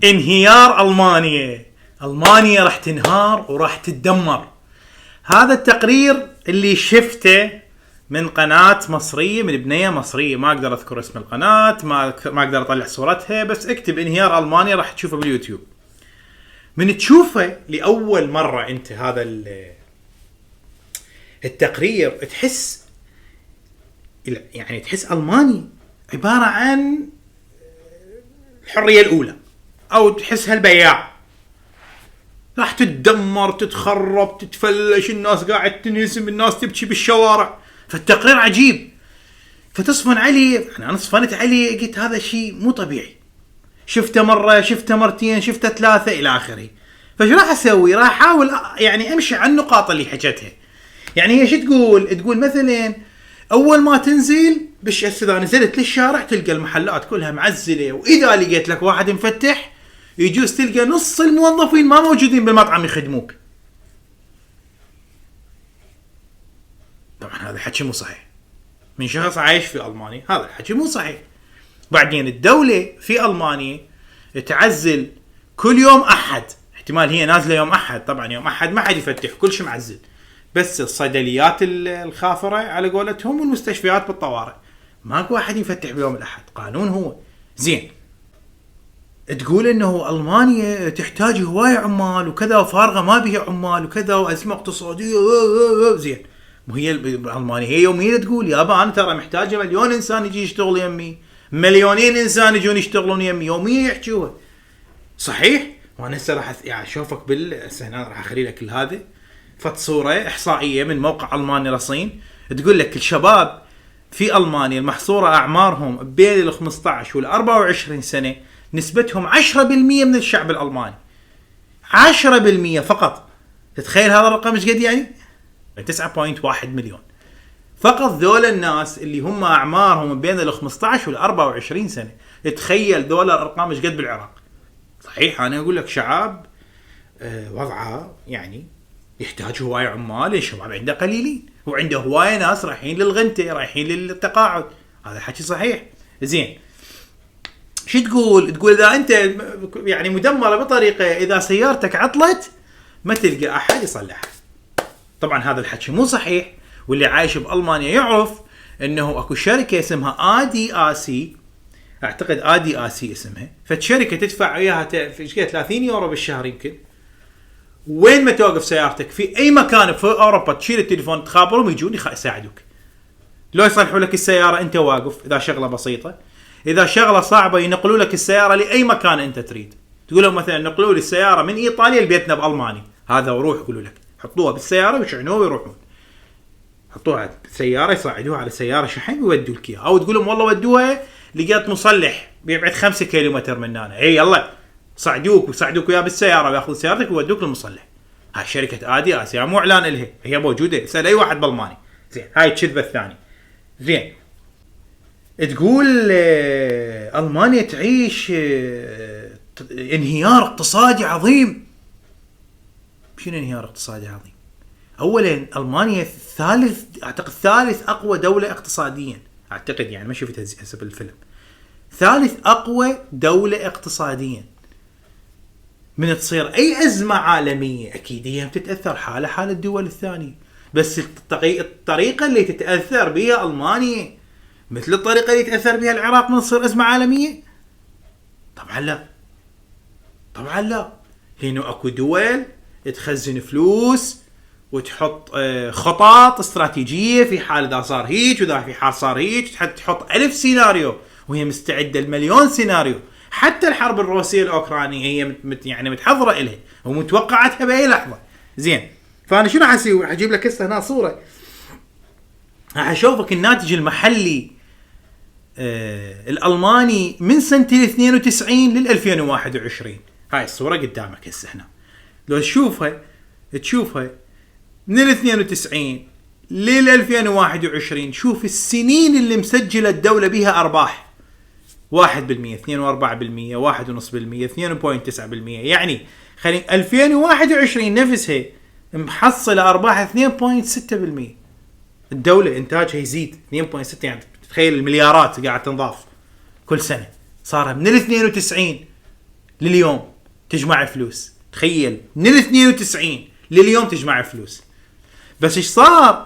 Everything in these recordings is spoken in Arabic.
انهيار ألمانيا راح تنهار وراح تتدمر. هذا التقرير اللي شفته من قناة مصرية، من بنية مصرية، ما أقدر أذكر اسم القناة، ما أقدر أطلع صورتها، بس اكتب انهيار ألمانيا راح تشوفه باليوتيوب. من تشوفه لأول مرة أنت هذا التقرير تحس ألمانيا عبارة عن الحرية الأولى، أو تحس هالبياع راح تتدمر، تتخرب، تتفلش، الناس قاعد تنهزم، الناس تبكي بالشوارع. فالتقرير عجيب، فتصفن علي، أنا صفنت علي، قلت هذا شيء مو طبيعي. شفته مرة، شفته مرتين، شفته 3 إلى آخره. فش راح أسوي؟ راح أحاول يعني أمشي على النقاط اللي حكتها. يعني هي شو تقول مثلا أول ما تنزل إذا نزلت للشارع تلقى المحلات كلها معزلة، وإذا لقيت لك واحد مفتح يجوز تلقى نص الموظفين ما موجودين بالمطعم يخدموك. طبعا هذا حكي مو صحيح من شخص عايش في ألمانيا، هذا الحكي مو صحيح. بعدين الدولة في ألمانيا تعزل كل يوم أحد، احتمال هي نازلة يوم أحد، طبعا يوم أحد ما حد يفتح، كل شيء معزل، بس الصيدليات الخافرة على قولتهم والمستشفيات بالطوارئ ماكو واحد يفتح بيوم الأحد، قانون هو. زين، تقول انه ألمانيا تحتاج هواية عمال وكذا، وفارغة ما بيها عمال وكذا، وأزمة اقتصادية. زين، وهي ألمانيا هي يوميا تقول يابا أنا ترى محتاجة 1,000,000 إنسان يجي يشتغل يمي، 2,000,000 إنسان يجون يشتغلون يمي، يوميا يحكوها. صحيح. وانا هسه راح يعني اشوفك هنا راح اخلي لك هذا فت صورة احصائية من موقع ألماني رصين، تقول لك الشباب في ألمانيا المحصورة أعمارهم بين 15 و24 سنة نسبتهم 10% من الشعب الألماني. 10% فقط. تتخيل هذا الرقم ايش قد يعني؟ 9.1 مليون فقط ذول الناس اللي هم أعمارهم بين 15 و24 سنة. تخيل ذول الأرقام ايش قد بالعراق. صحيح أنا أقول لك شعب وضعه يعني يحتاج هواية عمال، الشباب عنده قليلين، وعنده هواية ناس رايحين للغنتة، رايحين للتقاعد، هذا حكي صحيح. زين، شو تقول إذا أنت يعني مدمرة بطريقة، إذا سيارتك عطلت ما تلقى أحد يصلحها. طبعا هذا الحكي مو صحيح، واللي عايش بألمانيا يعرف أنه أكو شركة اسمها ADAC، أعتقد ADAC اسمها، فالشركة تدفع إياها 30 يورو بالشهر يمكن. وين ما توقف سيارتك في أي مكان في أوروبا تشيل التليفون تخابرهم يجون يساعدوك، لو يصلحوا لك السيارة أنت واقف إذا شغلة بسيطة. إذا شغلة صعبة ينقلوا لك السيارة لأي مكان أنت تريد. تقول لهم مثلا نقلوا لي السيارة من إيطاليا لبيتنا بألمانيا، هذا وروح يقولوا لك حطوها بالسيارة ويشحنوها ويروحون، حطوها بالسيارة يصعدوها على سيارة شحن ويودوا لك إياها. أو تقول لهم والله ودوها لقيت مصلح بيبعد 5 كيلومتر من هنا، هي يلا صعدوك ويا بالسيارة وياخذ سيارتك ويودوك للمصلح. هاي شركة ADAC مو إعلان إلها، هي موجودة، اسأل أي واحد بالماني. زين، هاي الكذبة الثانية. زين، تقول ألمانيا تعيش انهيار اقتصادي عظيم. شنو انهيار اقتصادي عظيم؟ أولا ألمانيا أعتقد ثالث أقوى دولة اقتصاديا، أعتقد يعني ما شفتها حسب الفيلم، ثالث أقوى دولة اقتصاديا. من تصير أي أزمة عالمية أكيد هي بتتأثر حال الدول الثانية، بس الطريقة اللي تتأثر بها ألمانيا مثل الطريقة اللي يتأثر بها العراق من تصير أزمة عالمية؟ طبعا لا، لأنه أكو دول تخزن فلوس وتحط خطط استراتيجية في حال إذا صار هيك وإذا في حال صار هيك، تحط 1000 سيناريو وهي مستعدة ل1,000,000 سيناريو. حتى الحرب الروسية الأوكرانية هي يعني متحضرة إلها ومتوقعتها بأي لحظة. زين، فأنا شو راح أسوي؟ راح أجيب لك هنا صورة، راح أشوفك الناتج المحلي الألماني من سنة 92 لل 2021. هاي الصورة قدامك هسه هنا، لو تشوفها من 92 لل 2021، شوف السنين اللي مسجلة الدولة بها أرباح 1%، 2.4%، 1.5%، 2.9%. يعني خلينا 2021 نفسها محصلة أرباح 2.6%. الدولة إنتاجها يزيد 2.6، يعني تخيل المليارات قاعد تنضاف كل سنة. صار من 92 لليوم تجمع فلوس. تخيل من ال 92 لليوم تجمع فلوس. بس ايش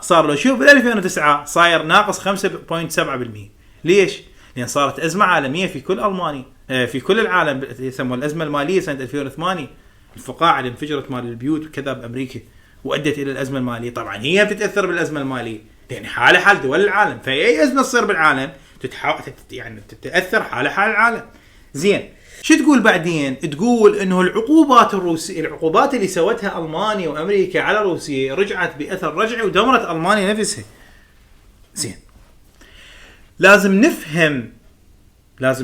صار لو شوف بال 2009 صاير ناقص 5.7%. ليش؟ لان صارت ازمه عالميه في كل المانيا، في كل العالم، يسموها الازمه الماليه سنه 2008، الفقاعه اللي انفجرت مال البيوت وكذا بامريكا وادت الى الازمه الماليه. طبعا هي بتتاثر بالازمه الماليه لان حاله حال دول العالم، فاي ازمه تصير بالعالم يعني تتاثر حاله حال العالم. زين، شو تقول بعدين؟ تقول انه العقوبات الروسيه، العقوبات اللي سوتها المانيا وامريكا على روسيا رجعت باثر رجعي ودمرت المانيا نفسها. زين، لازم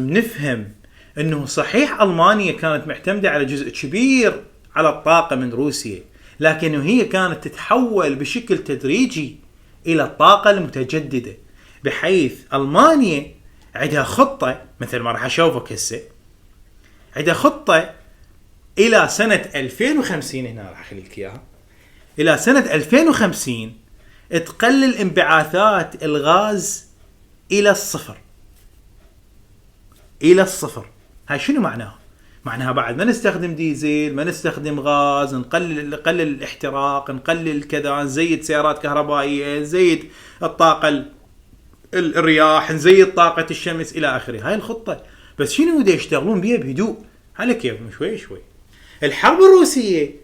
نفهم انه صحيح المانيا كانت معتمده على جزء كبير على الطاقه من روسيا، لكن هي كانت تتحول بشكل تدريجي الى الطاقه المتجدده، بحيث المانيا عندها خطه مثل ما راح اشوفك هسه، عندها خطه الى سنه 2050. هنا راح اخليك اياها. الى سنه 2050 تقلل انبعاثات الغاز الى الصفر. هاي شنو معناها؟ معناها بعد ما نستخدم ديزل، ما نستخدم غاز، نقلل الاحتراق، نقلل كذا، نزيد سيارات كهربائيه، نزيد الطاقه الرياح، نزيد طاقه الشمس الى اخره. هاي الخطه. بس شنو بده يشتغلون بيها بهدوء على كيف، شوي. الحرب الروسيه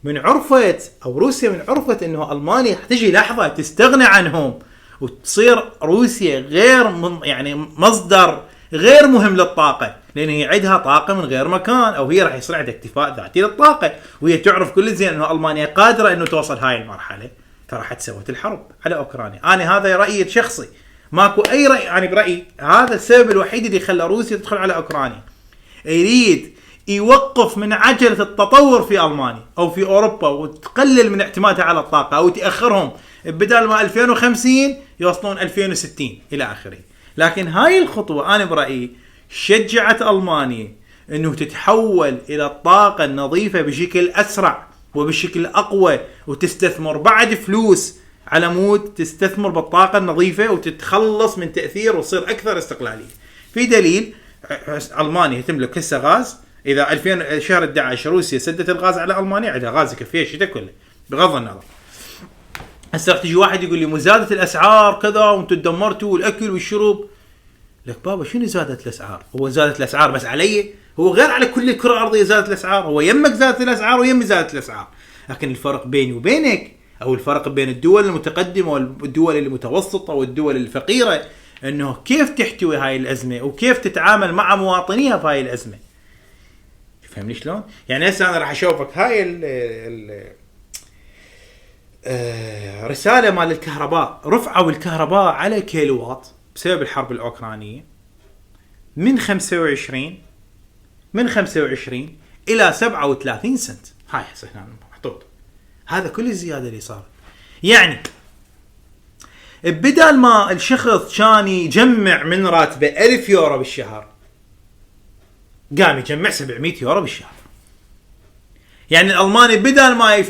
من عرفت، او روسيا من عرفت انه المانيا حتجي لحظه تستغنى عنهم وتصير روسيا غير يعني مصدر غير مهم للطاقه، لان هي عندها طاقه من غير مكان، او هي راح يصير عندها اكتفاء ذاتي للطاقه، وهي تعرف كل زين انه المانيا قادره انه توصل هاي المرحله، فراح تسوت الحرب على اوكرانيا. انا هذا رايي الشخصي، ماكو اي راي. انا برايي هذا السبب الوحيد اللي خلى روسيا تدخل على اوكرانيا. يريد يوقف من عجله التطور في المانيا او في اوروبا، وتقلل من اعتمادها على الطاقه، او تاخرهم بدل ما 2050 يوصلون 2060 الى اخره. لكن هاي الخطوه انا برايي شجعت المانيا انه تتحول الى الطاقه النظيفه بشكل اسرع وبشكل اقوى، وتستثمر بعد فلوس على مود تستثمر بالطاقه النظيفه وتتخلص من تاثير وتصير اكثر استقلاليه. في دليل، المانيا تملك هسه غاز. اذا 2000 شهر 11 روسيا سدت الغاز على المانيا، عندها غاز يكفيها الشتاء كله بغض النظر. هسه تجي واحد يقول لي مزادت الاسعار كذا وانتم دمرتوا الاكل والشرب. لك بابا شنو زادت الاسعار؟ هو زادت الاسعار بس علي؟ هو غير على كل الكره الارضيه زادت الاسعار. هو يمك زادت الاسعار ويمي زادت الاسعار، لكن الفرق بيني وبينك، او الفرق بين الدول المتقدمه والدول المتوسطه والدول الفقيره، انه كيف تحتوي هاي الازمه وكيف تتعامل مع مواطنيها في هاي الازمه. فهمني شلون؟ يعني هسه انا راح اشوفك هاي رساله مال الكهرباء. رفعوا الكهرباء على كيلووات بسبب الحرب الاوكرانيه من 25 الى 37 سنت. هاي هسه هنا محطوط. هذا كل الزياده اللي صارت. يعني بدل ما الشخص كان يجمع من راتبه 1000 يورو بالشهر، قام يجمع 700 يورو بالشهر. يعني الألماني بدل ما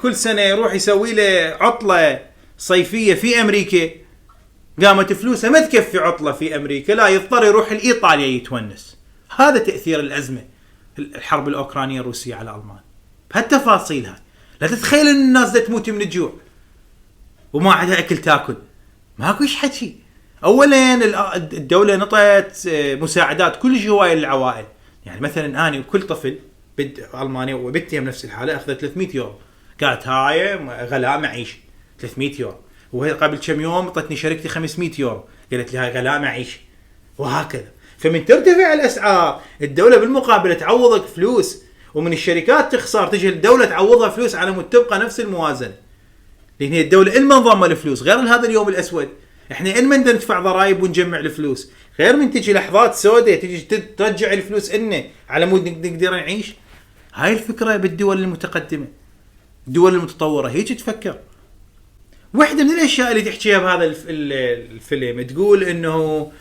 كل سنة يروح يسوي له عطلة صيفية في أمريكا، قامت فلوسه ما تكفي عطلة في أمريكا، لا يضطر يروح لإيطاليا يتونس. هذا تأثير الأزمة، الحرب الأوكرانية الروسية على ألمانيا بهالتفاصيل هاي. لا تتخيل أن الناس دا تموت من الجوع وما عندها أكل تاكل. ماكو إيش حكي. أولا الدولة نطت مساعدات كل شيء هواية للعوائل. يعني مثلا أنا وكل طفل ألمانيا وبنتي نفس الحالة أخذت 300 يورو، قالت هاي غلاء معيشة 300 يورو. وهي قبل كم يوم طتني شركتي 500 يورو، قالت لي هاي غلاء معيشة، وهكذا. فمن ترتفع الأسعار الدولة بالمقابل تعوضك فلوس، ومن الشركات تخسر تجي الدولة تعوضها فلوس على مود تبقى نفس الموازنة. لأن هي الدولة إلما نظام الفلوس غير هذا اليوم الأسود، إحنا إلما ندفع ضرائب ونجمع الفلوس، غير من تجي لحظات سوداء تجي ترجع الفلوس إنه على مود نقدر نعيش. هاي الفكرة بالدول المتقدمة، الدول المتطورة هيك تفكر. واحدة من الأشياء اللي تحكيها بهذا الفيلم تقول إنه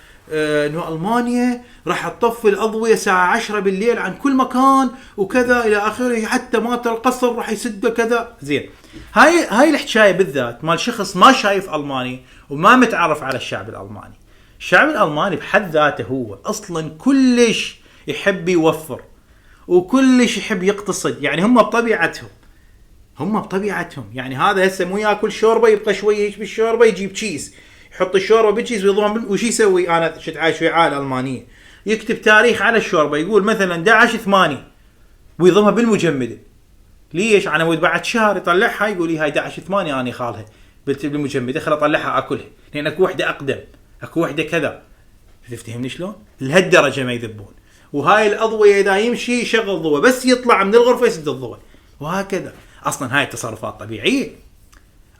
ألمانيا راح تطفي الأضوية الساعة 10 بالليل عن كل مكان وكذا إلى آخره، حتى ماتر القصر راح يسد كذا. زين، هاي الحكاية بالذات مال شخص ما شايف ألماني وما متعرف على الشعب الألماني. الشعب الألماني بحد ذاته هو أصلا كلش يحب يوفر، وكلش يحب يقتصد. يعني هم بطبيعتهم يعني هذا هسه مو ياكل شوربه يبقى شويه هيك بالشوربه يجيب تشيز يحط الشوربه بالتشيز ويضمن. وش يسوي؟ انا شفت عايش في عائله المانيه يكتب تاريخ على الشوربه يقول مثلا 11/8 ويضمها بالمجمده. ليش؟ على مود بعد شهر يطلعها يقول لي هاي 11/8 انا خالها بالمجمده خل اطلعها اكلها لان اكو وحده اقدم اكو وحده كذا. تفتهمني شلون؟ لهالدرجه ما يذبون. وهاي الاضويه اذا يمشي يشغل ضوء بس يطلع من الغرفه يسد الضوء وهكذا. اصلا هاي التصرفات طبيعيه.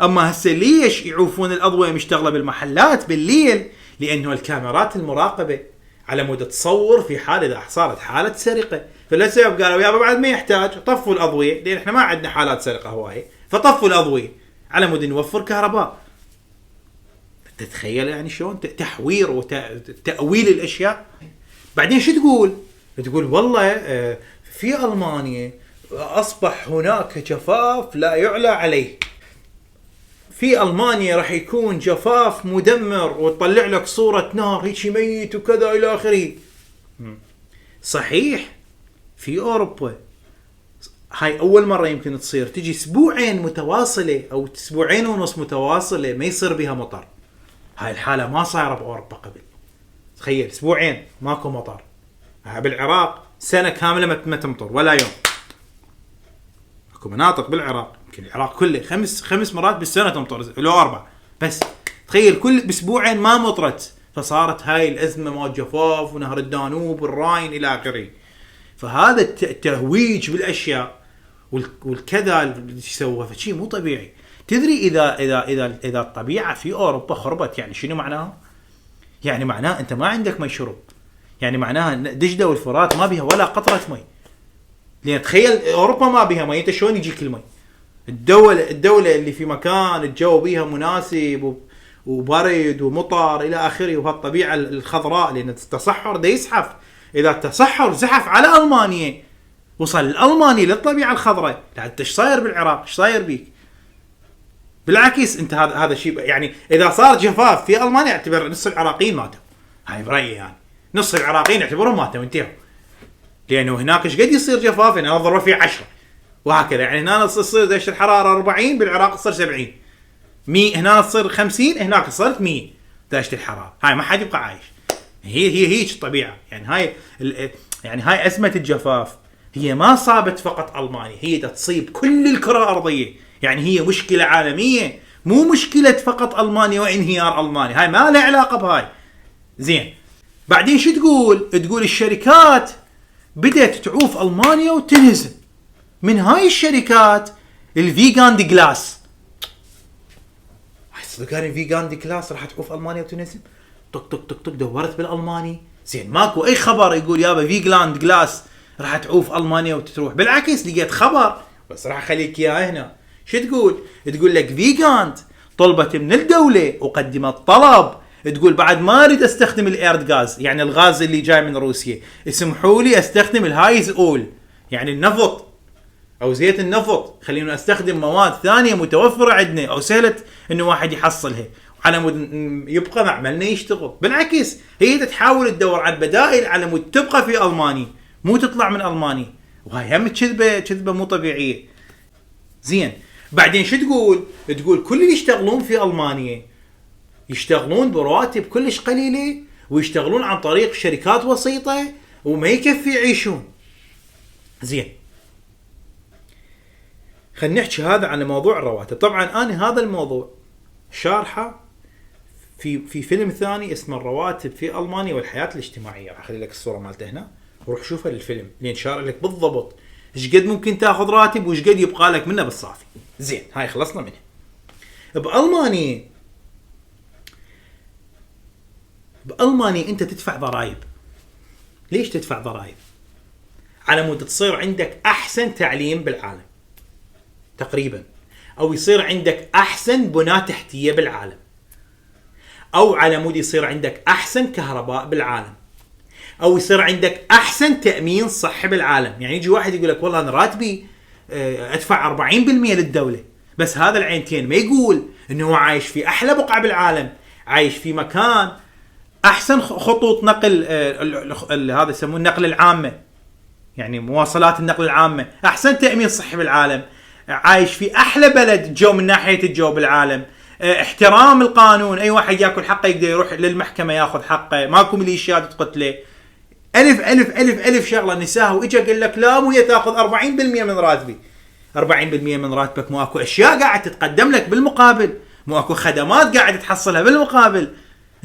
اما هسه ليش يعوفون الاضويه مشتغله بالمحلات بالليل؟ لانه الكاميرات المراقبه على مود تصور في حال اذا صارت حاله سرقه. فالسبب قالوا يابا بعد ما يحتاج طفوا الاضويه لان احنا ما عندنا حالات سرقه هوايه فطفوا الاضويه على مود نوفر كهرباء. تتخيل يعني شلون تحوير وتأويل الاشياء. بعدين شو تقول والله في ألمانيا أصبح هناك جفاف لا يعلى عليه. في ألمانيا راح يكون جفاف مدمر وتطلع لك صورة نار هيك ميت وكذا إلى آخره. صحيح في أوروبا هاي أول مرة يمكن تصير تجي أسبوعين متواصلة أو أسبوعين ونص متواصلة ما يصير بها مطر. هاي الحالة ما صايرة بأوروبا قبل. تخيل أسبوعين ماكو مطر. بالعراق سنة كاملة ما تمطر ولا يوم. اكو مناطق بالعراق يمكن العراق كله خمس مرات بالسنة تمطر لو 4 بس. تخيل كل باسبوعين ما مطرت فصارت هاي الأزمة مال جفاف ونهر الدانوب والراين إلى آخره. فهذا التهويج بالأشياء والكذا اللي يسوى فشي مو طبيعي. تدري إذا الطبيعة في أوروبا خربت يعني شنو معناها؟ يعني معناه أنت ما عندك مي شرب. يعني معناها دجلة والفرات ما بيها ولا قطرة مي. لأن تخيل أوروبا ما بيها مي أنت شلون يجيك المي؟ الدولة اللي في مكان الجو بيها مناسب وبرد ومطر إلى آخره وهالطبيعة الخضراء لأن التصحر ده يزحف. إذا التصحر زحف على ألمانيا وصل الألماني للطبيعة الخضراء لا أنت إيش صاير بالعراق؟ إيش صاير بيك؟ بالعكس أنت هذا شيء يعني إذا صار جفاف في ألمانيا اعتبر نص العراقيين ماتوا. هاي برأيي يعني نص العراقيين اعتبرهم ماتوا انتهوا. لأنه هناك إيش قد يصير جفاف هنا ضربة فيه 10 وهكذا. يعني هنا تصير درجة الحرارة 40 بالعراق تصير 70 100 هنا تصير 50 هناك صارت 100 درجة الحرارة. هاي ما حد يبقى عايش. هي هيك الطبيعة. يعني هاي أزمة الجفاف هي ما صابت فقط ألمانيا هي تصيب كل الكرة الأرضية. يعني هي مشكلة عالمية مو مشكلة فقط ألمانيا وانهيار ألمانيا. هاي ما لها علاقة بهاي. زين بعدين شو تقول الشركات بدأت تعوف ألمانيا وتنهزم. من هاي الشركات الفيغان دي جلاس. صدقاني الفيغان دي جلاس راح تعوف ألمانيا وتنهزم. طق دورت بالألماني زين ماكو أي خبر يقول يابا فيغان دي جلاس راح تعوف ألمانيا وتروح. بالعكس لقيت خبر بس راح أخليك إياه هنا. شو تقول لك فيغان طلبت من الدولة وقدمت طلب تقول بعد ما اريد استخدم الايرد غاز يعني الغاز اللي جاي من روسيا اسمحوا لي استخدم الهايز اول يعني النفط او زيت النفط. خلينا استخدم مواد ثانيه متوفره عندنا او سهله انه واحد يحصلها على مود يبقى معملنا يشتغل. بالعكس هي تحاول تدور على بدائل على مود تبقى في المانيا مو تطلع من المانيا. وهي هم كذبه مو طبيعيه. زين بعدين شو تقول كل اللي يشتغلون في المانيا يشتغلون برواتب كلش قليلة ويشتغلون عن طريق شركات وسيطة وما يكفي يعيشون. زين خلينا نحكي هذا عن موضوع الرواتب. طبعا أنا هذا الموضوع شارحه في فيلم ثاني اسمه الرواتب في ألمانيا والحياة الاجتماعية. راح أخلي لك الصورة مالته هنا وروح شوفها للفيلم لين شارح لك بالضبط إيش قد ممكن تأخذ راتب وإيش قد يبقى لك منه بالصافي. زين هاي خلصنا منها. بألمانيا أنت تدفع ضرائب. ليش تدفع ضرائب؟ على مود تصير عندك أحسن تعليم بالعالم تقريبا أو يصير عندك أحسن بناء تحتية بالعالم أو على مود يصير عندك أحسن كهرباء بالعالم أو يصير عندك أحسن تأمين صحي بالعالم. يعني يجي واحد يقول لك والله أنا راتبي أدفع 40% للدولة بس هذا العينتين ما يقول إنه عايش في أحلى بقعة بالعالم عايش في مكان احسن خطوط نقل هذا يسمونه النقل العامه يعني مواصلات النقل العامة، احسن تأمين صحي بالعالم، عايش في احلى بلد جو من ناحية الجو بالعالم، احترام القانون، اي واحد ياكل حقه يقدر يروح للمحكمة ياخذ حقه، ماكو ميليشيات تقتله، الف الف الف الف شغله نساها. واجا قال لك لا مو هي تاخذ 40% من راتبي. 40% من راتبك مو اكو اشياء قاعد تتقدم لك بالمقابل، مو اكو خدمات قاعد تحصلها بالمقابل.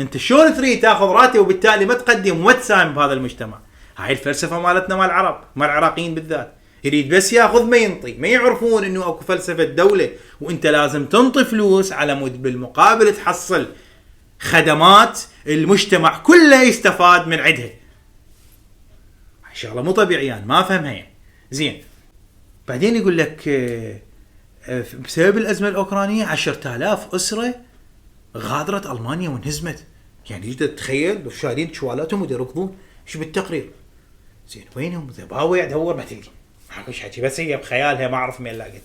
انت شلون تريد تاخذ راتب وبالتالي ما تقدم وما تساهم بهذا المجتمع؟ هاي الفلسفه مالتنا مال العرب، مال العراقيين بالذات، يريد بس ياخذ ما ينطي، ما يعرفون انه اكو فلسفه دوله وانت لازم تنطي فلوس على مود بالمقابل تحصل خدمات المجتمع كله يستفاد من عندها. شغله مو طبيعيه، ما افهمها يعني. زين، بعدين يقول لك بسبب الازمه الاوكرانيه 10,000 اسره غادرت المانيا وانهزمت. يعني تقدر تتخيل شايلين شوالاتهم ويركضون. شو بالتقرير؟ زين وينهم؟ باوع دور ما تلقي، ما فيش حكي، بس هي بخيالها ما اعرف مين لاقت.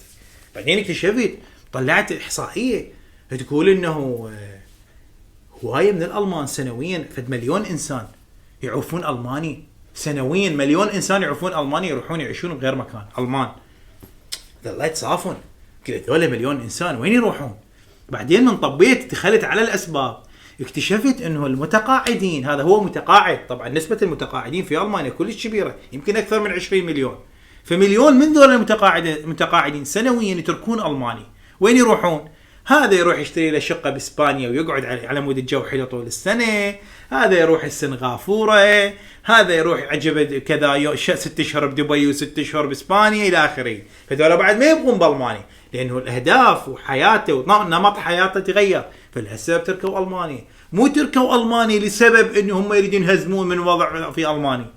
بعدين اكتشفت، طلعت احصائيه تقول انه هوايه من الالمان سنويا فد مليون انسان يعوفون الماني سنويا. مليون انسان يعوفون المانيا يروحون يعيشون بغير مكان. المان لا يتصافون، كل هذول مليون انسان وين يروحون؟ بعدين من طبيت دخلت على الاسباب، اكتشفت انه المتقاعدين، هذا هو متقاعد، طبعا نسبه المتقاعدين في المانيا كلش كبيره، يمكن اكثر من 20 مليون. فمليون من ذول المتقاعدين سنويا يتركون المانيا. وين يروحون؟ هذا يروح يشتري له شقه باسبانيا ويقعد على مود الجو حلو طول السنه، هذا يروح السنغافوره، هذا يروح عجبه كذا 6 اشهر بدبي و6 اشهر باسبانيا الى اخره. فهذول بعد ما يبغون بالمانيا لانه الاهداف وحياته ونمط حياته تغير، فلهالسبب تركوا المانيا. مو تركوا المانيا لسبب انه هم يريدون يهزمون من وضع في المانيا.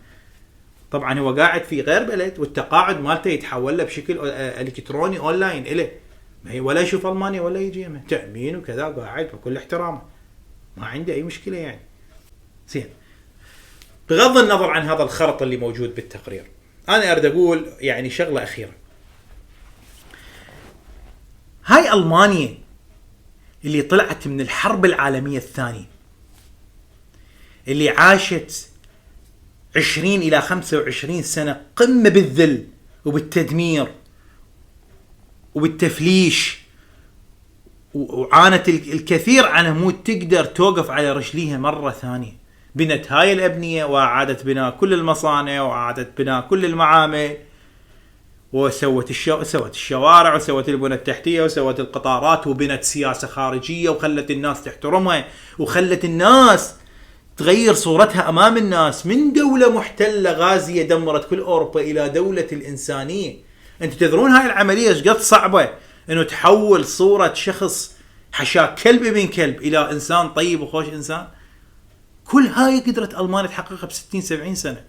طبعا هو قاعد في غير بلد والتقاعد مالته يتحول له بشكل الكتروني اونلاين إله، ما هي ولا يشوف المانيا ولا يجي يمه، تامين وكذا، قاعد بكل احترامه، ما عنده اي مشكله يعني. زين، بغض النظر عن هذا الخرط اللي موجود بالتقرير، انا اريد اقول يعني شغله اخيره. هاي المانيا اللي طلعت من الحرب العالميه الثانيه، اللي عاشت 20 إلى 25 سنة قمة بالذل وبالتدمير وبالتفليش، وعانت الكثير عن مود تقدر توقف على رجليها مرة ثانية. بنت هاي الأبنية وأعادت بناء كل المصانع وأعادت بناء كل المعامل، وسوت الشوارع وسوت البنى التحتية وسوت القطارات، وبنت سياسة خارجية وخلت الناس تحترمها، وخلت الناس تغير صورتها أمام الناس، من دولة محتلة غازية دمرت كل أوروبا إلى دولة الإنسانية. أنت تدرون هاي العملية قد صعبة، إنه تحول صورة شخص حشا كلب ابن كلب إلى إنسان طيب وخوش إنسان. كل هاي قدرت ألمانيا تحققها ب60-70 سنة.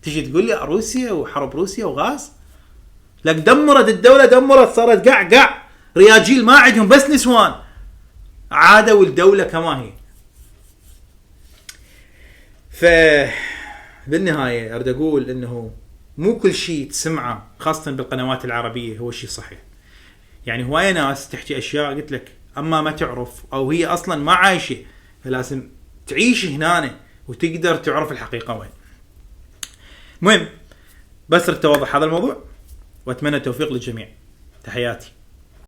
تجي تقول لي روسيا وحرب روسيا وغاز؟ لك دمرت الدولة، دمرت، صارت قع رياجيل ما عندهم بس نسوان، عادوا الدولة كما هي. بالنهاية أريد أقول إنه مو كل شيء تسمعه خاصة بالقنوات العربية هو شيء صحيح. يعني هواية ناس تحكي أشياء قلت لك أما ما تعرف أو هي أصلا ما عايشة، فلازم تعيش هنا وتقدر تعرف الحقيقة وين. مهم بس توضح هذا الموضوع، وأتمنى التوفيق للجميع. تحياتي.